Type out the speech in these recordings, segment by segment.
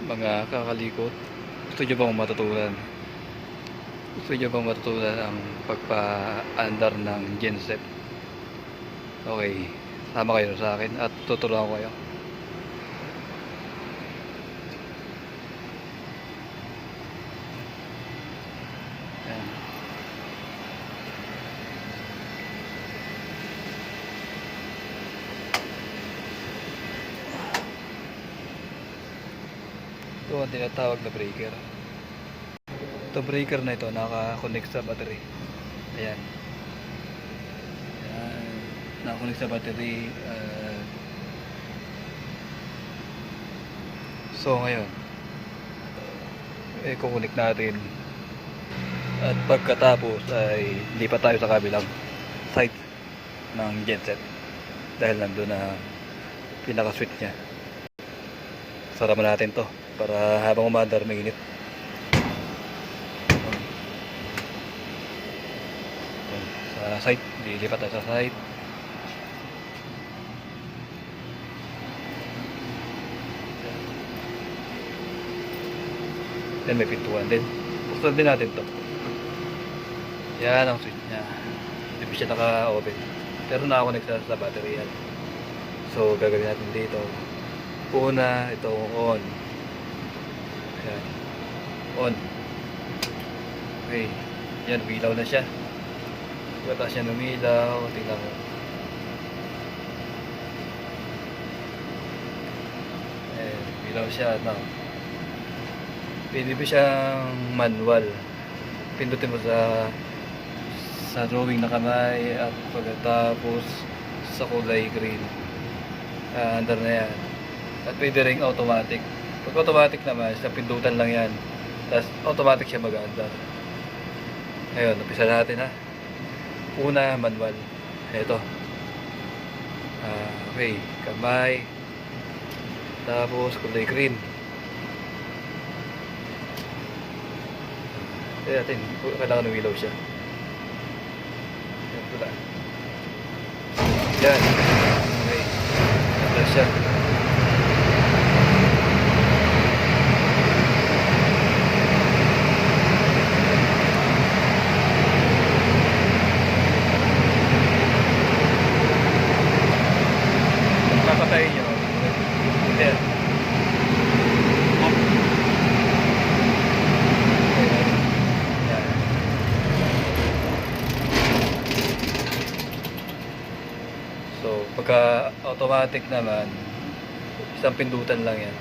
Mga kakalikot, gusto nyo bang matutunan? Gusto nyo bang matutunan ang pagpa-andar ng genset? Okay, sama kayo sa akin at tuturuan ko kayo. Ayan. Ito ang tinatawag na breaker. Ito breaker na ito naka-connect sa battery. Ayan. Ayan. Naka-connect sa battery. So ngayon, i-connect natin. At pagkatapos ay lipat tayo sa kabilang side ng genset. Dahil nandun na pinaka-switch niya. Saraman natin to para habang umaandar mainit. Sa side, lilipat tayo sa side. Then may pintuan din. Buksan din natin to. Yan ang switch nya. Hindi pa siya naka-open. Pero naka-connect sa battery yan. So gagawin natin dito. Una, itong on. Ayan. On. Okay. Yan, umilaw na siya. Pagkataas siya umilaw. Tingnan mo. Ayan, umilaw siya. No? Pwede ba siyang manual. Pindutin mo sa drawing na kamay at pagkatapos sa kulay green. Andar na yan. At pwede ring automatic. Pag automatic naman, sa pindutan lang yan. Tapos automatic siya mag-aandar. Ngayon, umpisa natin ha. Una, manual. Ito. Okay, kamay. Tapos kulay green. Tignan natin, kailangan umilaw siya. Yan pula. Yan. Okay. Andar siya. Papatayin nyo. Yan. So, pagka automatic naman, isang pindutan lang yan.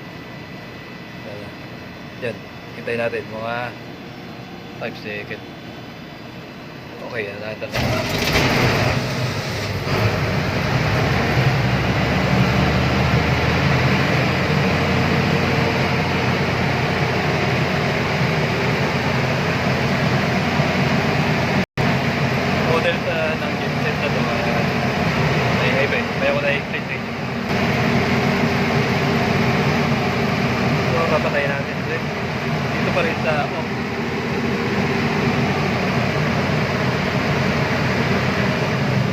Yan, hintayin natin mga 5 seconds. Okay, yan, natin na. Model ng genset na ito, may ako na-explain din. So, papatayin natin ulit. Dito pa rin sa off.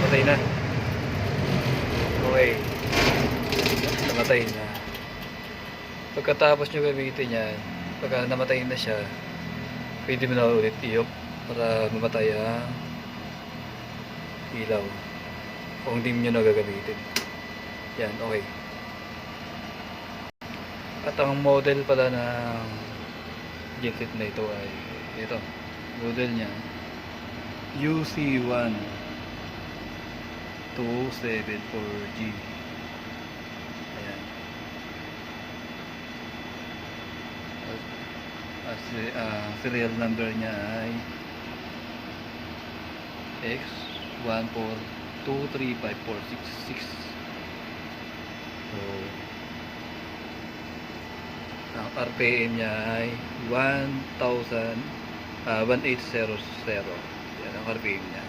Namatay na. Okay. Namatay na. Pagkatapos nyo gamitin yan, pagka namatay na siya, pwede mo na ulit i-off para mamatay ang ilaw. Kung hindi nyo na gagamitin. Yan, okay. At ang model pala ng genset na ito ay ito. Model niya UC1 274G. Ayan. Serial number niya ay X1423546. So ang RPM niya ay 1800. Yan ang RPM niya.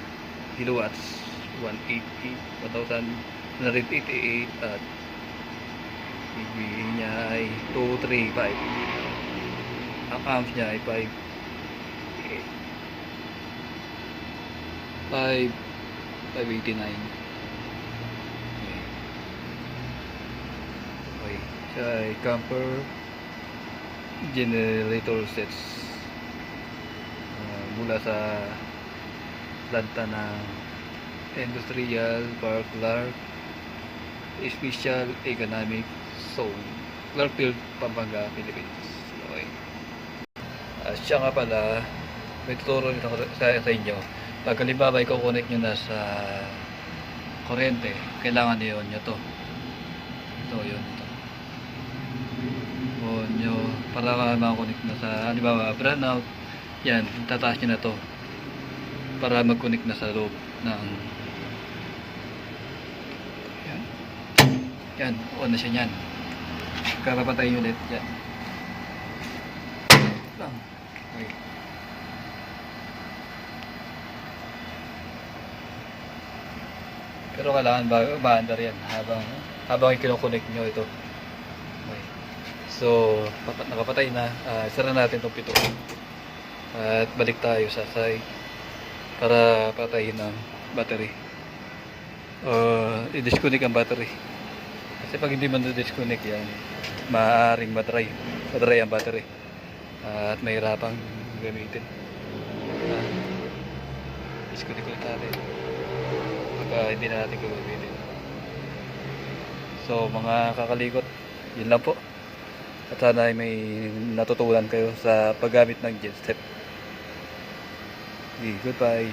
Kilowatts 1188 at PB niya ay 235. Ang amps niya ay 589. Okay. Siya ay camper generator sets mula sa planta ng Industrial Park Clark Special Economic Zone, Clarkfield, Pampanga, Philippines. Okay. Siya nga pala, may tuturo nito sa inyo. Pag halimbawa i-connect nyo na sa kuryente, kailangan nyo to. Ito, yun. Ito. O nyo, para makakonect na sa, halimbawa, brownout, yan, tataas nyo na to. Para mag-connect na sa loob ng, yan. Yan, on na siya yan. Kapapatayin ulit, yan. Lang. Okay. Pero kailangan ba-under yan habang i-connect nyo ito. Okay. So, nakapatay na. Sara natin itong pito. At balik tayo sa side para patayin ang battery. I-disconnect ang battery. Kasi pag hindi man disconnect yan, maaaring matry ang battery. At mahirapang gamitin. Disconnect ulit natin. Hindi na natin gagamitin. So mga kakalikot, yun lang po. At sana ay may natutunan kayo sa paggamit ng genstep. Okay, goodbye.